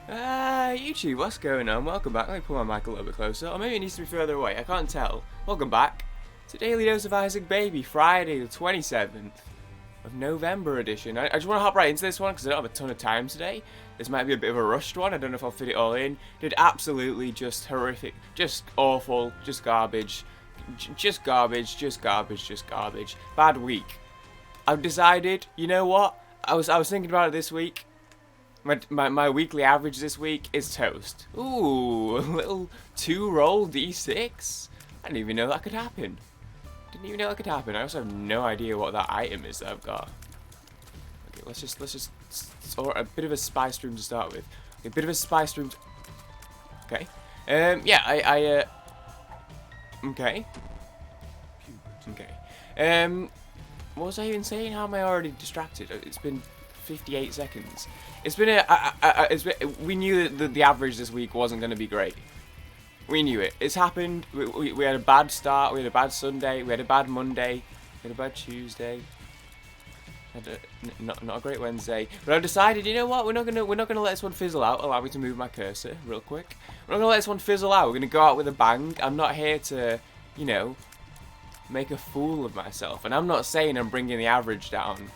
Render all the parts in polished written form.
YouTube, what's going on? Welcome back. Let me pull my mic a little bit closer, or maybe it needs to be further away. I can't tell. Welcome back to Daily Dose of Isaac Baby, Friday the 27th of November edition. I just want to hop right into this one because I don't have a ton of time today. This might be a bit of a rushed one. I don't know if I'll fit it all in. Did absolutely just horrific, just awful, just garbage, just garbage, just garbage, just garbage. Bad week. I've decided, you know what? I was thinking about it this week. My weekly average this week is toast. Ooh, a little 2-roll D6. I didn't even know that could happen. Didn't even know that could happen. I also have no idea what that item is that I've got. Okay, let's just sort a bit of a spice room to start with. A bit of a spice room. Okay. Yeah, okay. Okay. What was I even saying? How am I already distracted? It's been 58 seconds. It's been we knew that the average this week wasn't going to be great. We knew it. It's happened. We had a bad start. We had a bad Sunday. We had a bad Monday. We had a bad Tuesday. Not a great Wednesday. But I've decided, you know what? We're not gonna let this one fizzle out. Allow me to move my cursor real quick. We're not gonna let this one fizzle out. We're gonna go out with a bang. I'm not here to, you know, make a fool of myself. And I'm not saying I'm bringing the average down.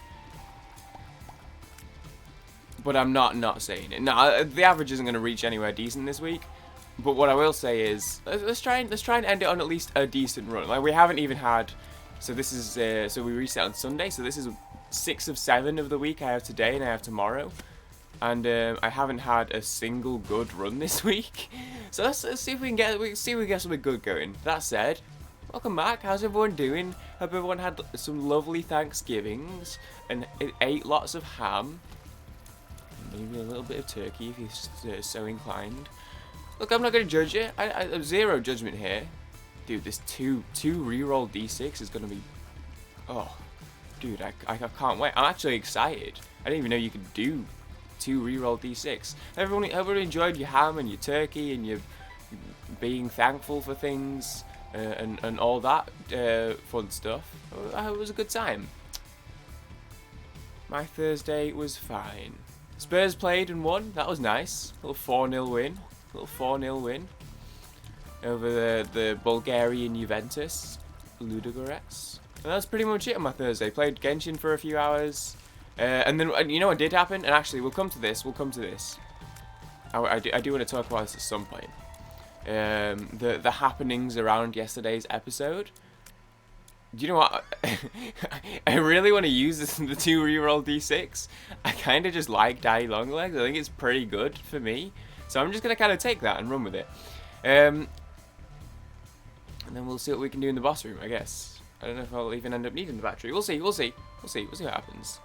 But I'm not saying it. No, the average isn't going to reach anywhere decent this week. But what I will say is, let's try and end it on at least a decent run. Like, we haven't even had. So this is so we reset on Sunday. So this is 6 of 7 of the week. I have today and I have tomorrow, and I haven't had a single good run this week. So let's see if we can get something good going. That said, welcome back. How's everyone doing? Hope everyone had some lovely Thanksgivings and ate lots of ham. Maybe a little bit of turkey if you're so inclined. Look, I'm not going to judge you. I have zero judgment here. Dude, this two reroll D6 is going to be... Oh, dude, I can't wait. I'm actually excited. I didn't even know you could do 2 reroll D6. Everyone enjoyed your ham and your turkey and your being thankful for things and all that fun stuff. It was a good time. My Thursday was fine. Spurs played and won. That was nice. Little 4-0 win. Little 4-0 win over the Bulgarian Juventus, Ludogorets. And that's pretty much it on my Thursday. Played Genshin for a few hours, and then you know what did happen? And actually, we'll come to this. I do want to talk about this at some point. The happenings around yesterday's episode. Do you know what? I really want to use the 2 reroll D6. I kind of just like Daddy Longlegs. I think it's pretty good for me. So I'm just going to kind of take that and run with it. And then we'll see what we can do in the boss room, I guess. I don't know if I'll even end up needing the battery. We'll see what happens.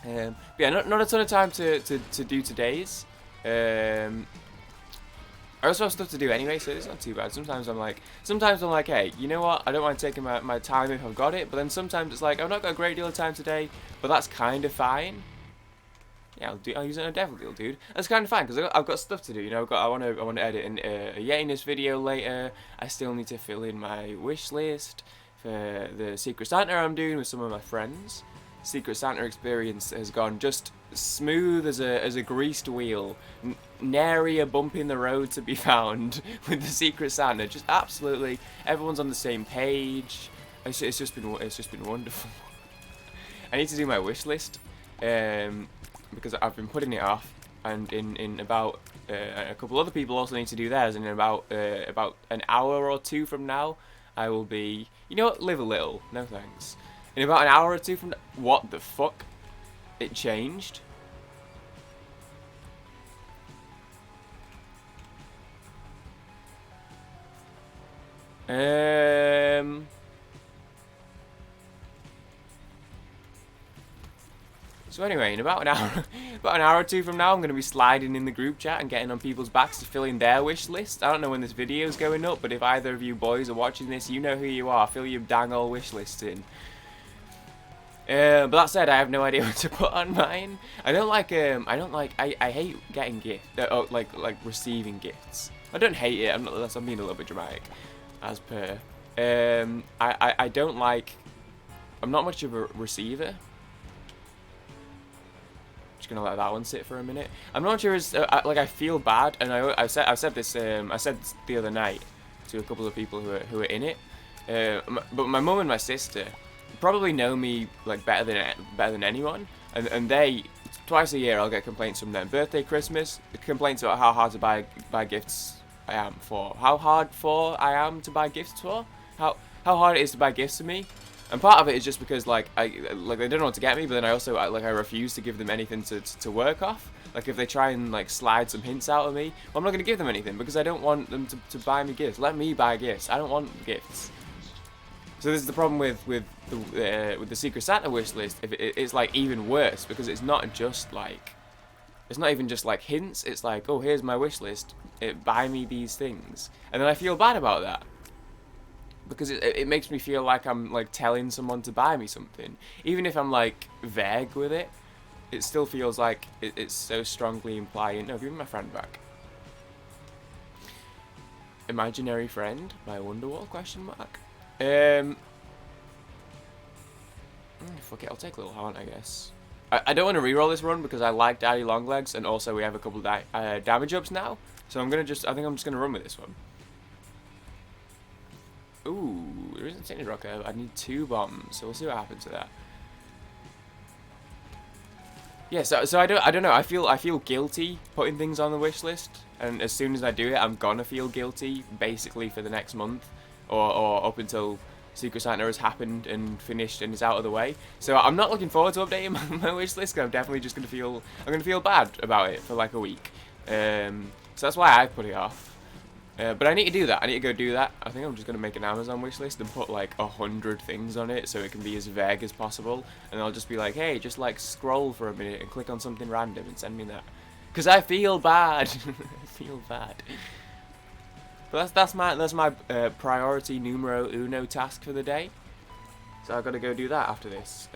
But yeah, not a ton of time to do today's. I also have stuff to do anyway, so it's not too bad. Sometimes I'm like, hey, you know what? I don't mind taking my time if I've got it. But then sometimes it's like, I've not got a great deal of time today, but that's kind of fine. Yeah, I'll use it on a devil deal, dude. That's kind of fine because I've got stuff to do. You know, I want to edit a Yetiness video later. I still need to fill in my wish list for the Secret Santa I'm doing with some of my friends. Secret Santa experience has gone just smooth as a greased wheel. Nary a bump in the road to be found with the Secret Santa. Just absolutely, everyone's on the same page. It's just been wonderful. I need to do my wish list because I've been putting it off, and in about a couple other people also need to do theirs. And in about an hour or 2 from now, I will be. You know what? Live a little. No thanks. In about an hour or 2 from now, what the fuck? It changed. So anyway, in about an hour or 2 from now, I'm going to be sliding in the group chat and getting on people's backs to fill in their wish list. I don't know when this video is going up, but if either of you boys are watching this, you know who you are. Fill your dang old wish list in. But that said, I have no idea what to put on mine. I hate getting gifts, like receiving gifts. I don't hate it. I'm being a little bit dramatic, as per. I don't like. I'm not much of a receiver. Which gonna let that one sit for a minute. I'm not sure as like I feel bad, and I said this the other night to a couple of people who are in it. But my mum and my sister probably know me like better than anyone, and they twice a year I'll get complaints from them. Birthday, Christmas, complaints about how hard to buy gifts I am for. How hard for I am to buy gifts for. How hard it is to buy gifts for me. And part of it is just because like they don't know what to get me, but then I also I refuse to give them anything to work off. Like if they try and like slide some hints out of me, well, I'm not going to give them anything because I don't want them to buy me gifts. Let me buy gifts. I don't want gifts. So this is the problem with the Secret Santa wish list. It's like even worse because it's not even just like hints. It's like, oh, here's my wish list. Buy me these things, and then I feel bad about that because it makes me feel like I'm like telling someone to buy me something, even if I'm like vague with it. It still feels like it's so strongly implying. No, give me my friend back. Imaginary friend by Wonderwall ? Fuck it, I'll take Little Haunt, I guess. I don't want to reroll this run because I like Daddy Longlegs, and also we have a couple of damage ups now. So I think I'm just gonna run with this one. Ooh, there isn't any rocker. I need 2 bombs, so we'll see what happens to that. Yeah, so I don't know. I feel guilty putting things on the wish list, and as soon as I do it, I'm gonna feel guilty basically for the next month, or up until Secret Santa has happened and finished and is out of the way. So I'm not looking forward to updating my wish list. Cause I'm definitely just gonna feel bad about it for like a week. So that's why I put it off. But I need to do that. I need to go do that. I think I'm just going to make an Amazon wish list and put like 100 things on it so it can be as vague as possible. And I'll just be like, hey, just like scroll for a minute and click on something random and send me that. Because I feel bad. I feel bad. But that's my priority numero uno task for the day. So I've got to go do that after this.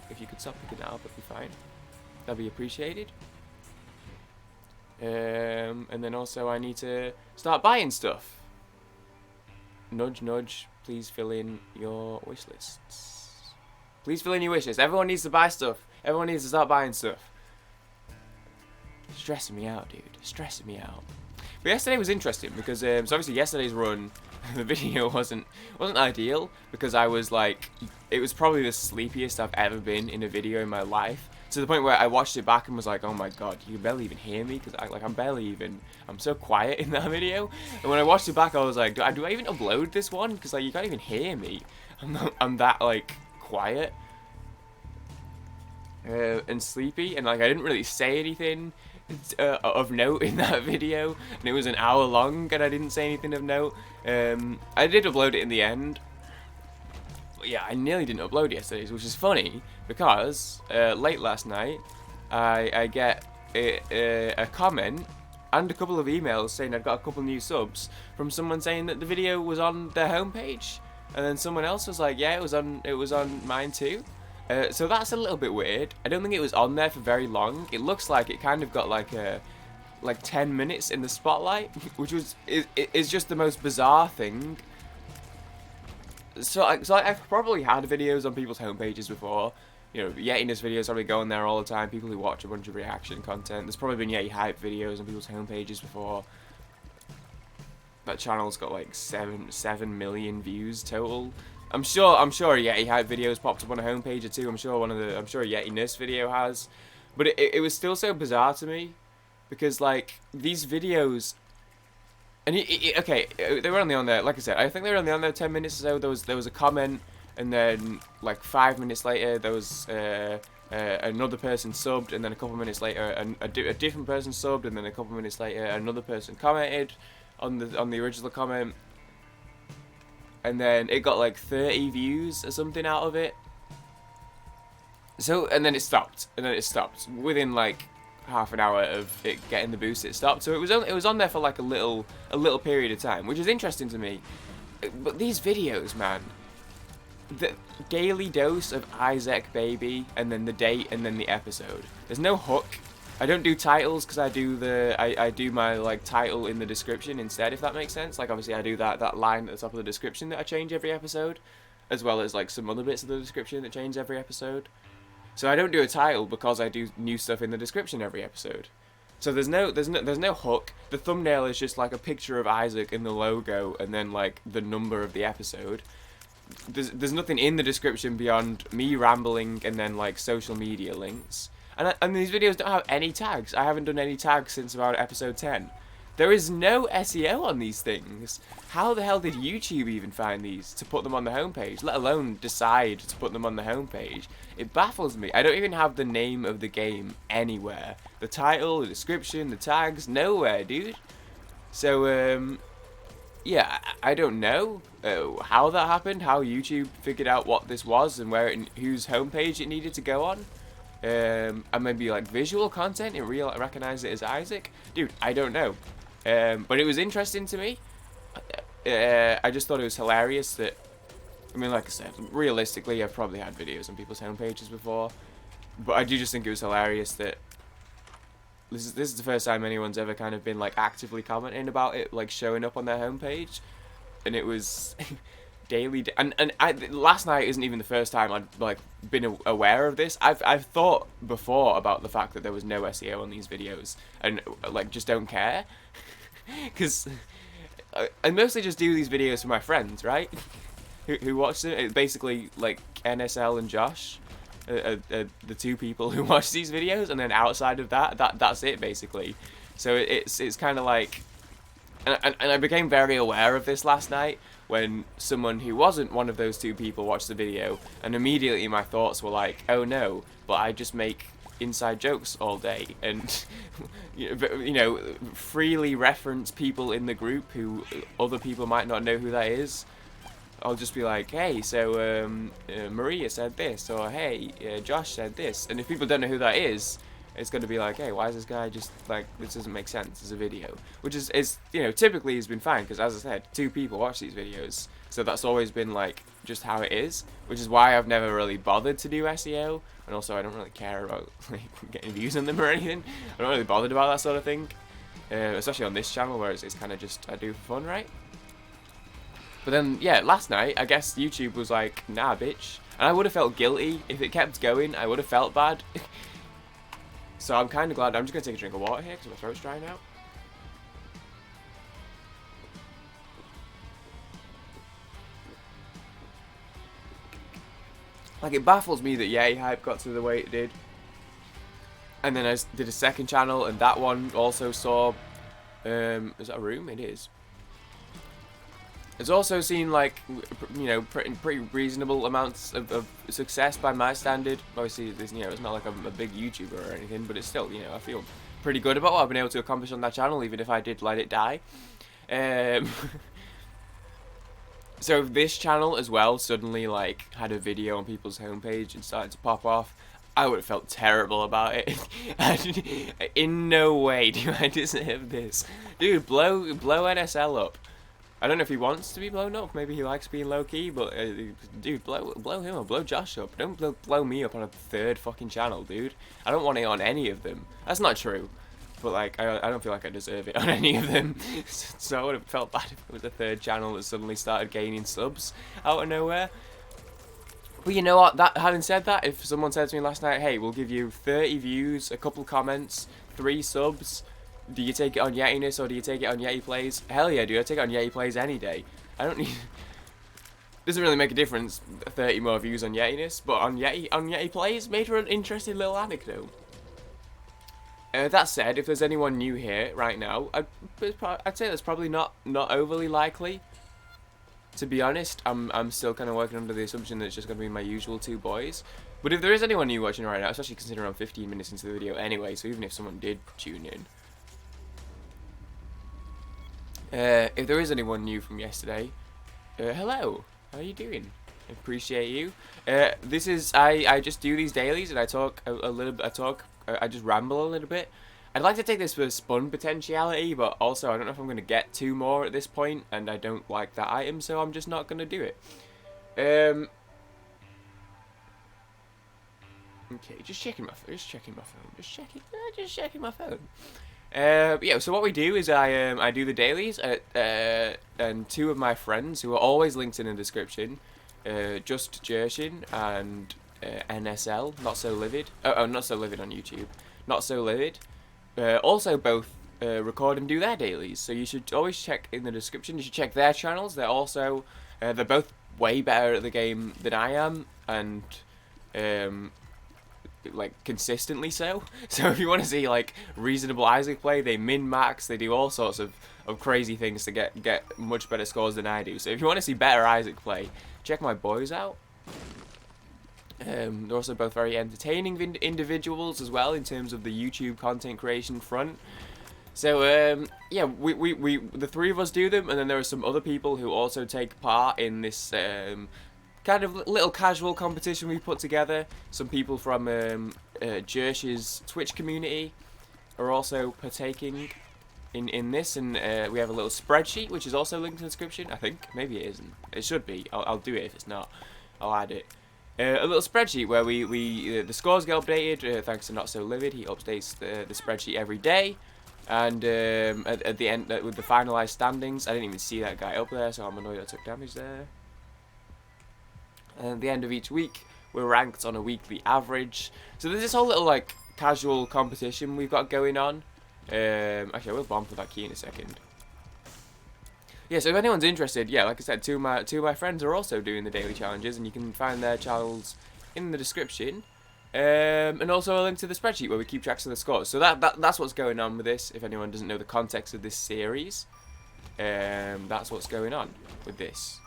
If you could stop picking that up, that'd be fine. That'd be appreciated. And then also I need to start buying stuff. Nudge, nudge, please fill in your wish lists. Please fill in your wish list. Everyone needs to buy stuff. Everyone needs to start buying stuff. Stressing me out, dude. Stressing me out. But yesterday was interesting because so obviously yesterday's run, the video wasn't ideal because I was like, it was probably the sleepiest I've ever been in a video in my life. To the point where I watched it back and was like, oh my god, you can barely even hear me because I'm so quiet in that video. And when I watched it back, I was like, do I even upload this one? Because like you can't even hear me. I'm that like quiet and sleepy, and like I didn't really say anything of note in that video, and it was an hour long, and I didn't say anything of note. I did upload it in the end. Yeah, I nearly didn't upload yesterday's, which is funny because late last night I get a comment and a couple of emails saying I'd got a couple new subs from someone saying that the video was on their homepage, and then someone else was like, yeah, it was on mine too. So that's a little bit weird. I don't think it was on there for very long. It looks like it kind of got like 10 minutes in the spotlight, which is just the most bizarre thing. So I've probably had videos on people's homepages before. You know, Yetiness videos probably go on there all the time. People who watch a bunch of reaction content. There's probably been Yeti hype videos on people's homepages before. That channel's got like 7 million views total. I'm sure Yeti hype videos popped up on a homepage or two. I'm sure Yetiness video has. But it was still so bizarre to me because like these videos. And okay, they were only on there, like I said, I think they were only on there 10 minutes or so. There was a comment, and then like 5 minutes later, there was another person subbed, and then a couple of minutes later, a different person subbed, and then a couple of minutes later, another person commented on the original comment, and then it got like 30 views or something out of it. So, and then it stopped, within like half an hour of it getting the boost. It stopped, so it was on there for like a little period of time, which is interesting to me. But these videos, man, the daily dose of Isek baby, and then the date, and then the episode. There's no hook. I don't do titles because I do my like title in the description instead, if that makes sense. Like obviously I do that line at the top of the description that I change every episode, as well as like some other bits of the description that change every episode. So I don't do a title because I do new stuff in the description every episode. So there's no hook. The thumbnail is just like a picture of Isaac in the logo, and then like the number of the episode. There's nothing in the description beyond me rambling and then like social media links. And these videos don't have any tags. I haven't done any tags since about episode 10. There is no SEO on these things. How the hell did YouTube even find these to put them on the homepage, let alone decide to put them on the homepage? It baffles me. I don't even have the name of the game anywhere. The title, the description, the tags, nowhere, dude. So, yeah, I don't know how that happened, how YouTube figured out what this was and whose homepage it needed to go on. And maybe like visual content, it recognized it as Isaac. Dude, I don't know. But it was interesting to me. I just thought it was hilarious that, I mean, like I said, realistically, I've probably had videos on people's homepages before, but I do just think it was hilarious that this is the first time anyone's ever kind of been like actively commenting about it, like showing up on their homepage, and it was daily. Last night isn't even the first time I'd like been aware of this. I've thought before about the fact that there was no SEO on these videos, and like just don't care, because I mostly just do these videos for my friends, right? who watch them. It's basically like NSL and Josh, the two people who watch these videos, and then outside of that's it basically. So it's kind of like, and I became very aware of this last night when someone who wasn't one of those two people watched the video, and immediately my thoughts were like, oh no, but I just make inside jokes all day and you know, freely reference people in the group who other people might not know who that is. I'll just be like, hey, so Maria said this, or hey, Josh said this, and if people don't know who that is, it's going to be like, hey, why is this guy just like, this doesn't make sense as a video, which is you know, typically has been fine because, as I said, two people watch these videos, so that's always been like just how it is, which is why I've never really bothered to do SEO, and also I don't really care about like getting views on them or anything. I'm not really bothered about that sort of thing, especially on this channel where it's kind of just I do for fun, right? But then, yeah, last night, I guess YouTube was like, nah, bitch. And I would have felt guilty. If it kept going, I would have felt bad. So I'm kind of glad. I'm just going to take a drink of water here because my throat's drying out. Like, it baffles me that Yeti hype got to the way it did. And then I did a second channel, and that one also saw... is that a room? It is. It's also seen, like, you know, pretty reasonable amounts of success by my standard. Obviously, you know, it's not like I'm a big YouTuber or anything, but it's still, you know, I feel pretty good about what I've been able to accomplish on that channel, even if I did let it die. So if this channel as well suddenly, like, had a video on people's homepage and started to pop off, I would have felt terrible about it. In no way do I deserve this. Dude, blow NSL up. I don't know if he wants to be blown up. Maybe he likes being low-key, but dude, blow him up, blow Josh up. Don't blow me up on a third fucking channel, dude. I don't want it on any of them. That's not true. But, like, I don't feel like I deserve it on any of them. So I would have felt bad if it was a third channel that suddenly started gaining subs out of nowhere. But you know what? Having said that, if someone said to me last night, hey, we'll give you 30 views, a couple comments, 3 subs, do you take it on Yetiness or do you take it on Yeti Plays? Hell yeah, dude, I take it on Yeti Plays any day. I don't need... Doesn't really make a difference, 30 more views on Yetiness, but on Yeti Plays, made for an interesting little anecdote. That said, if there's anyone new here right now, I'd say that's probably not overly likely. To be honest, I'm still kind of working under the assumption that it's just going to be my usual 2 boys. But if there is anyone new watching right now, especially considering I'm 15 minutes into the video anyway, so even if someone did tune in, if there is anyone new from yesterday, hello, how are you doing? I appreciate you. This is, I just do these dailies and I talk a little bit, I just ramble a little bit. I'd like to take this for spun potentiality, but also I don't know if I'm going to get 2 more at this point, and I don't like that item, so I'm just not going to do it. Okay, just checking my phone, just checking my phone. Yeah, so what we do is I do the dailies, and 2 of my friends, who are always linked in the description, Just Jershin and NSL, Not So Livid. Oh, Not So Livid on YouTube. Not So Livid. Also both record and do their dailies, so you should always check in the description. You should check their channels. They're also they're both way better at the game than I am, and like consistently so. So if you want to see like reasonable Isaac play, they min max. They do all sorts of crazy things to get much better scores than I do. So if you want to see better Isaac play, check my boys out. They're also both very entertaining individuals as well in terms of the YouTube content creation front. So yeah, we the three of us do them, and then there are some other people who also take part in this kind of little casual competition we put together. Some people from Jersh's Twitch community are also partaking in this, and we have a little spreadsheet which is also linked in the description. I think maybe it isn't. It should be. I'll do it if it's not. I'll add it. A little spreadsheet where the scores get updated thanks to Not So Livid. He updates the spreadsheet every day, and at the end with the finalized standings. I didn't even see that guy up there, so I'm annoyed I took damage there. And at the end of each week, we're ranked on a weekly average. So there's this whole little like casual competition we've got going on. Actually, I will bomb for that key in a second. Yeah, so if anyone's interested, yeah, like I said, two of my friends are also doing the daily challenges, and you can find their channels in the description, and also a link to the spreadsheet where we keep tracks of the scores. So that's what's going on with this. If anyone doesn't know the context of this series, that's what's going on with this.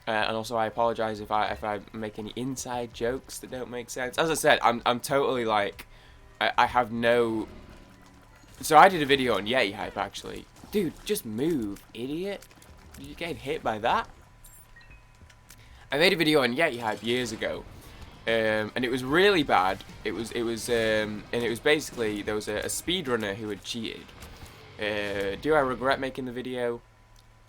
And also, I apologize if I make any inside jokes that don't make sense. As I said, I'm totally like, I have no. So I did a video on Yeti hype actually. Dude, just move, idiot. Did you get hit by that? I made a video on Yeti hype years ago, and it was really bad. It was basically there was a speedrunner who had cheated. Do I regret making the video?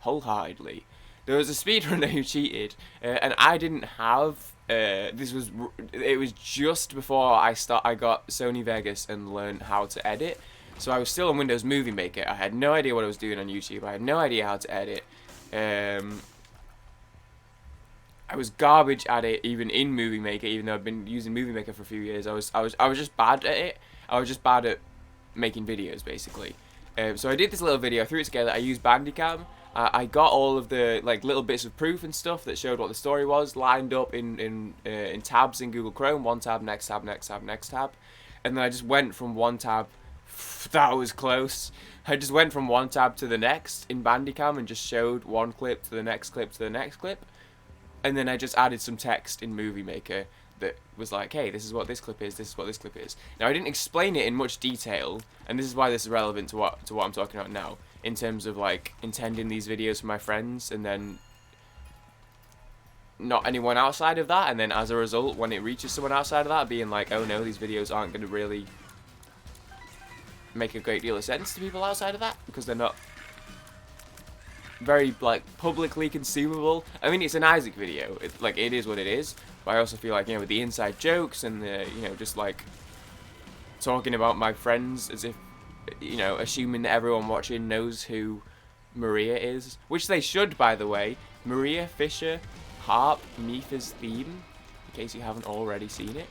Wholeheartedly. There was a speedrunner who cheated, and I didn't have. It was just before I got Sony Vegas and learned how to edit. So I was still on Windows Movie Maker. I had no idea what I was doing on YouTube. I had no idea how to edit. I was garbage at it even in Movie Maker, even though I've been using Movie Maker for a few years. I was just bad at it. I was just bad at making videos basically. So I did this little video, I threw it together. I used Bandicam. I got all of the like little bits of proof and stuff that showed what the story was lined up in tabs in Google Chrome. One tab, next tab, next tab, next tab, and then I just went from one tab. That was close. I just went from one tab to the next in Bandicam and just showed one clip to the next clip to the next clip. And then I just added some text in Movie Maker that was like, hey, this is what this clip is, this is what this clip is. Now, I didn't explain it in much detail, and this is why this is relevant to what I'm talking about now, in terms of, like, intending these videos for my friends, and then not anyone outside of that, and then as a result, when it reaches someone outside of that, being like, oh no, these videos aren't going to really make a great deal of sense to people outside of that, because they're not very like publicly consumable. I mean, it's an Isaac video, it is what it is, but I also feel like, you know, with the inside jokes and the, you know, just like talking about my friends as if, you know, assuming that everyone watching knows who Maria is, which they should, by the way. Maria Fisher, Harp, Mifa's theme, in case you haven't already seen it.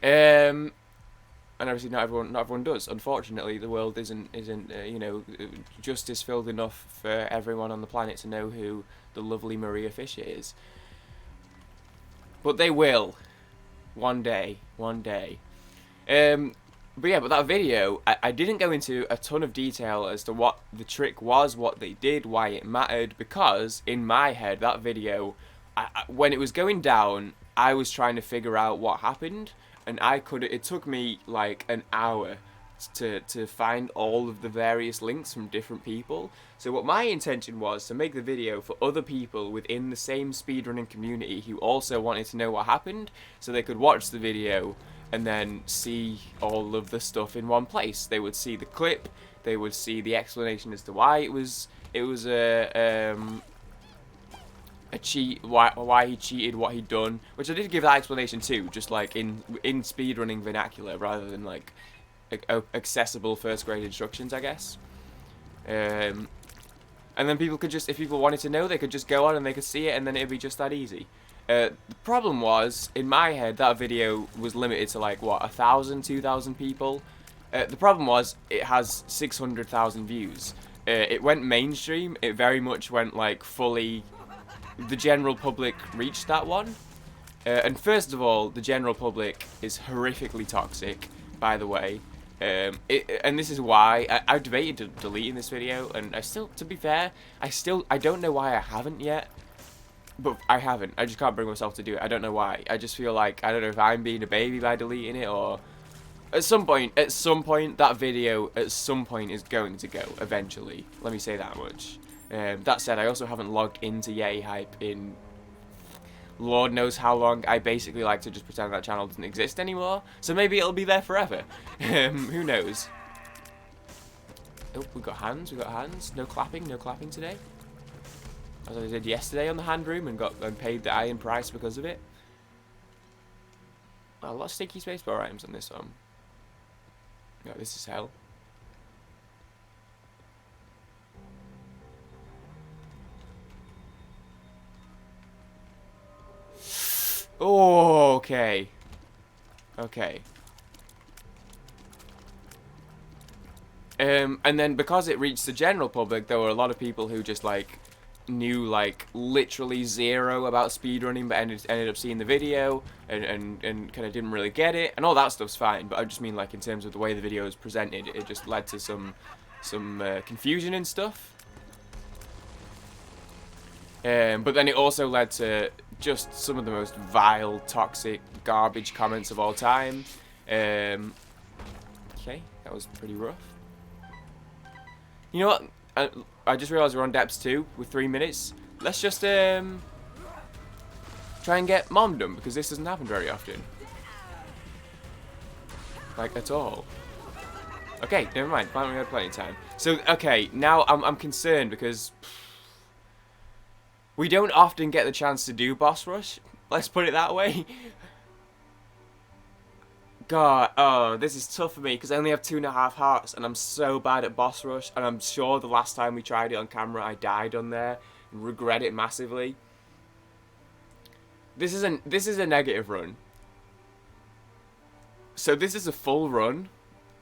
And obviously not everyone does. Unfortunately, the world isn't you know, justice filled enough for everyone on the planet to know who the lovely Maria Fisher is. But they will, one day. But yeah, but that video, I didn't go into a ton of detail as to what the trick was, what they did, why it mattered, because in my head, that video, when it was going down, I was trying to figure out what happened. And it took me like an hour to find all of the various links from different people. So what my intention was to make the video for other people within the same speedrunning community who also wanted to know what happened, so they could watch the video and then see all of the stuff in one place. They would see the clip, they would see the explanation as to why it was a cheat, why he cheated, what he'd done, which I did give that explanation too, just like in speedrunning vernacular rather than like accessible first grade instructions, I guess. And And then people could just, if people wanted to know, they could just go on and they could see it, and then it'd be just that easy. The problem was, in my head, that video was limited to like, what, 1,000, 2,000 people? The problem was, it has 600,000 views. It went mainstream, it very much went like fully, the general public reached that one. And first of all, the general public is horrifically toxic, by the way. And this is why I've debated deleting this video, and I still, to be fair, I don't know why I haven't yet. But I haven't. I just can't bring myself to do it. I don't know why. I just feel like, I don't know if I'm being a baby by deleting it, or at some point, that video, at some point, is going to go, eventually. Let me say that much. That said, I also haven't logged into Yeti Hype in Lord knows how long. I basically like to just pretend that channel doesn't exist anymore. So maybe it'll be there forever. Who knows? Oh, we got hands, No clapping today. As I did yesterday on the hand room and paid the iron price because of it. A lot of sticky spacebar items on this one. No, this is hell. Oh, okay. Okay. And then because it reached the general public, there were a lot of people who just like knew like literally zero about speedrunning, but ended up seeing the video and kind of didn't really get it, and all that stuff's fine. But I just mean like in terms of the way the video is presented, it just led to some confusion and stuff. But then it also led to just some of the most vile, toxic, garbage comments of all time. Okay, that was pretty rough. You know what? I just realised we're on depths 2 with 3 minutes. Let's just try and get Mom done, because this doesn't happen very often. Like, at all. Okay, never mind. Finally, we had plenty of time. So, okay, now I'm concerned because we don't often get the chance to do boss rush. Let's put it that way. God, oh, this is tough for me because I only have 2.5 hearts and I'm so bad at boss rush, and I'm sure the last time we tried it on camera I died on there and regret it massively. This is a negative run. So this is a full run,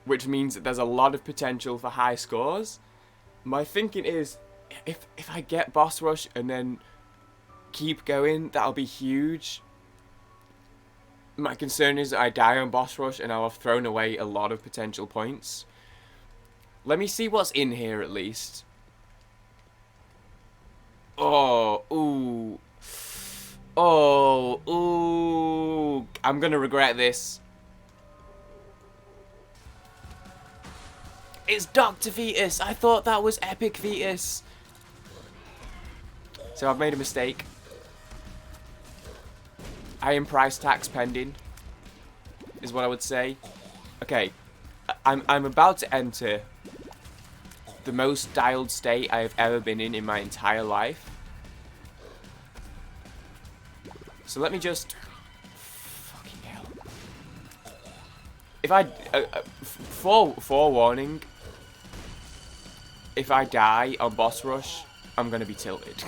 which means that there's a lot of potential for high scores. My thinking is, if I get boss rush and then keep going, that'll be huge. My concern is that I die on boss rush and I'll have thrown away a lot of potential points. Let me see what's in here at least. Oh, ooh. Oh, ooh. I'm gonna regret this. It's Dr. Fetus. I thought that was Epic Fetus. So I've made a mistake. I am price tax pending, is what I would say. Okay, I'm about to enter the most dialed state I have ever been in my entire life. So let me just... Fucking hell. If I... forewarning, if I die on boss rush, I'm going to be tilted.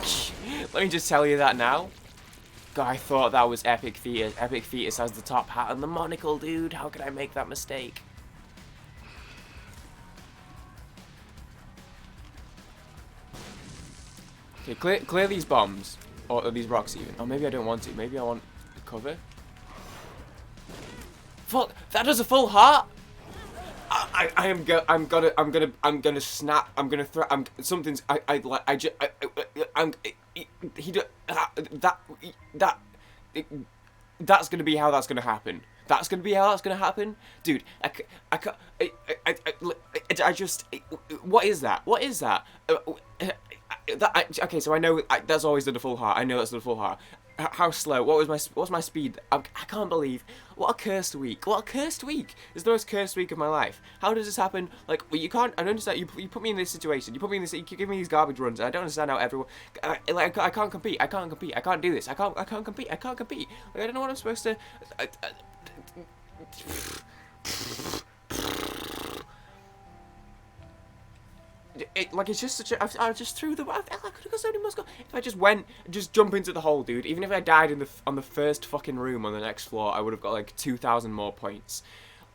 Let me just tell you that now. God, I thought that was Epic Fetus. Epic Fetus has the top hat and the monocle, dude. How could I make that mistake? Okay, clear these bombs. Or these rocks even. Or maybe I don't want to. Maybe I want the cover. Fuck! That does a full heart! I'm gonna snap. I'm gonna throw. Something's. That's gonna be how that's gonna happen. That's gonna be how that's gonna happen, dude. I just. What is that? What is that? Okay, so I know that's always done a full heart. I know that's done a full heart. How slow? What's my speed? I can't believe. What a cursed week. What a cursed week. It's the most cursed week of my life. How does this happen? Like, well, you can't. I don't understand. You put me in this situation. You put me in this. You give me these garbage runs. And I don't understand how everyone. Like, I can't compete. I can't compete. I can't do this. I can't compete. I can't compete. Like, I don't know what I'm supposed to. like it's just such a. I just threw the. I could have got so many more scores. If I just went, just jump into the hole, dude. Even if I died on the first fucking room on the next floor, I would have got like 2,000 more points.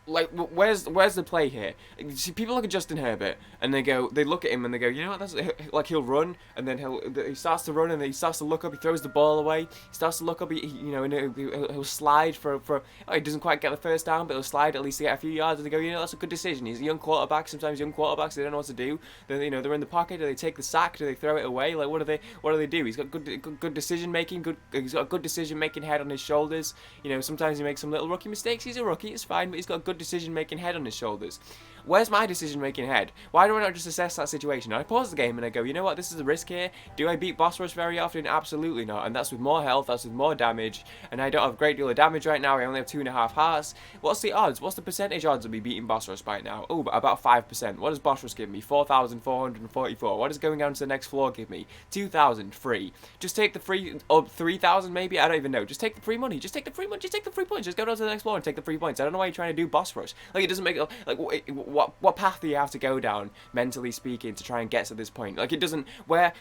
Like, where's the play here? See, people look at Justin Herbert and they look at him and they go, you know what? That's like he'll run and then he starts to run and then he starts to look up. He throws the ball away. He starts to look up. And he'll slide for. Oh, he doesn't quite get the first down, but he'll slide at least to get a few yards. And they go, you know, that's a good decision. He's a young quarterback. Sometimes young quarterbacks, they don't know what to do. Then they're in the pocket. Do they take the sack? Do they throw it away? Like, what do they do? He's got good decision making. He's got a good decision making head on his shoulders. You know, sometimes he makes some little rookie mistakes. He's a rookie. It's fine, but he's got good decision-making head on his shoulders. Where's my decision-making head? Why do I not just assess that situation? I pause the game and I go, you know what, this is a risk here. Do I beat Boss Rush very often? Absolutely not. And that's with more health, that's with more damage. And I don't have a great deal of damage right now. I only have 2.5 hearts. What's the odds? What's the percentage odds of me beating Boss Rush right now? Oh, about 5%. What does Boss Rush give me? 4,444. What does going down to the next floor give me? 2,000 free. Just take the free, 3,000 maybe? I don't even know. Just take the free money. Just take the free money. Just take the free points. Just go down to the next floor and take the free points. I don't know why you're trying to do Boss Rush. Like, it doesn't make, like, what path do you have to go down, mentally speaking, to try and get to this point? Like, it doesn't, where,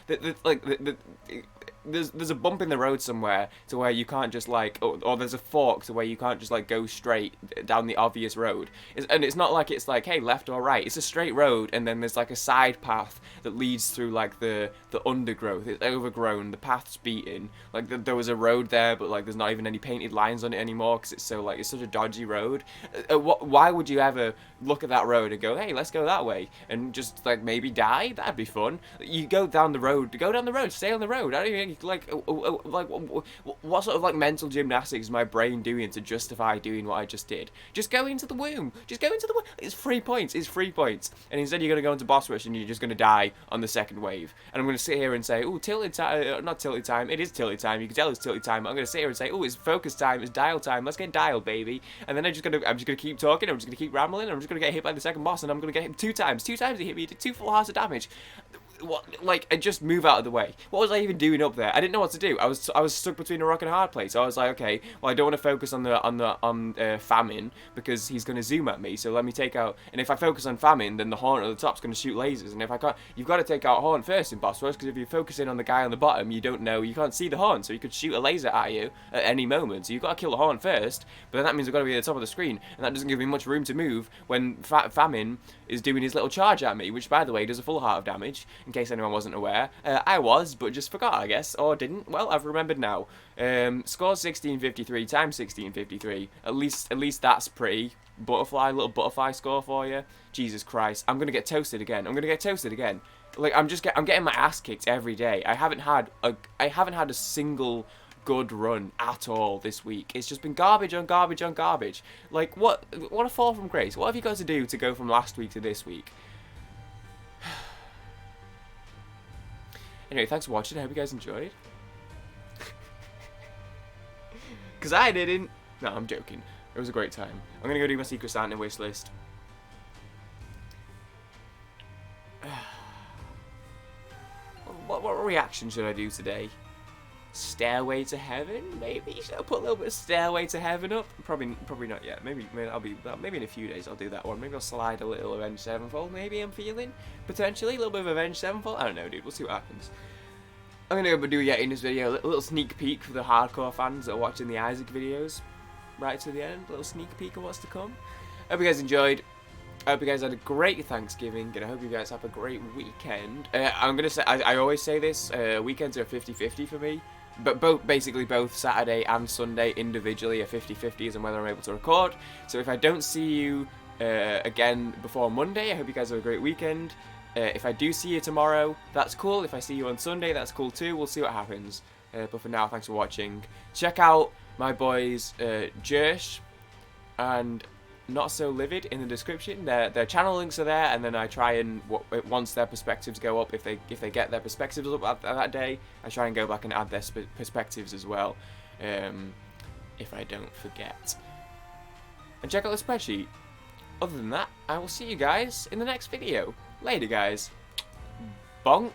there's a bump in the road somewhere to where you can't just, like, or there's a fork to where you can't just, like, go straight down the obvious road. And it's not like it's like, hey, left or right. It's a straight road, and then there's, like, a side path that leads through, like, the undergrowth. It's overgrown, the path's beaten. Like, there was a road there, but, like, there's not even any painted lines on it anymore because it's so, like, it's such a dodgy road. Why would you ever look at that road and go, hey, let's go that way, and just, like, maybe die? That'd be fun. You go down the road, stay on the road. I don't even, like, what sort of, like, mental gymnastics is my brain doing to justify doing what I just did? Just go into the womb. Just go into the womb. It's 3 points. It's 3 points. And instead you're going to go into Boss Rush and you're just going to die on the second wave. And I'm going to sit here and say, oh, tilted time. Not tilted time. It is tilted time. You can tell it's tilted time. I'm going to sit here and say, oh, it's focus time. It's dial time. Let's get dialed, baby. And then I'm just going to keep talking. I'm just going to keep rambling. I'm just going to get hit by the second boss. And I'm going to get him 2 times. 2 times he hit me. He did 2 full hearts of damage. What, like, I just move out of the way. What was I even doing up there? I didn't know what to do. I was stuck between a rock and a hard place. So I was like, okay, well, I don't want to focus on Famine because he's going to zoom at me. So let me take out. And if I focus on Famine, then the Horn at the top's going to shoot lasers. And if I can't, you've got to take out Horn first in Boss Rush, because if you're focusing on the guy on the bottom, you don't know, you can't see the Horn, so you could shoot a laser at you at any moment. So you've got to kill the Horn first. But then that means I've got to be at the top of the screen, and that doesn't give me much room to move when Famine is doing his little charge at me, which, by the way, does a full heart of damage. In case anyone wasn't aware. I was, but just forgot, I guess, or didn't. Well, I've remembered now. Score 1653 times 1653. At least that's pretty. Little butterfly score for you. Jesus Christ, I'm gonna get toasted again. Like, I'm getting my ass kicked every day. I haven't had a single good run at all this week. It's just been garbage on garbage on garbage. Like, what a fall from grace. What have you got to do to go from last week to this week? Anyway, thanks for watching. I hope you guys enjoyed. Because I didn't. No, I'm joking. It was a great time. I'm going to go do my Secret Santa wish list. What reaction should I do today? Stairway to Heaven, maybe? Should I put a little bit of Stairway to Heaven up? Probably not yet. Maybe in a few days I'll do that one. Maybe I'll slide a little Avenged Sevenfold. Maybe I'm feeling potentially a little bit of Avenged Sevenfold. I don't know, dude. We'll see what happens. I'm gonna go do a Yeti in this video. A little sneak peek for the hardcore fans that are watching the Isaac videos, right to the end. A little sneak peek of what's to come. Hope you guys enjoyed. I hope you guys had a great Thanksgiving, and I hope you guys have a great weekend. I'm gonna say, I always say this. Weekends are 50-50 for me. But basically both Saturday and Sunday individually are 50-50 as and whether I'm able to record. So if I don't see you again before Monday, I hope you guys have a great weekend. If I do see you tomorrow, that's cool. If I see you on Sunday, that's cool too. We'll see what happens. But for now, thanks for watching. Check out my boys Jersh and Not So Livid in the description. Their channel links are there, and then I try and once their perspectives go up, if they get their perspectives up that day, I try and go back and add their perspectives as well, if I don't forget. And check out the spreadsheet. Other than that, I will see you guys in the next video. Later, guys. Bonk.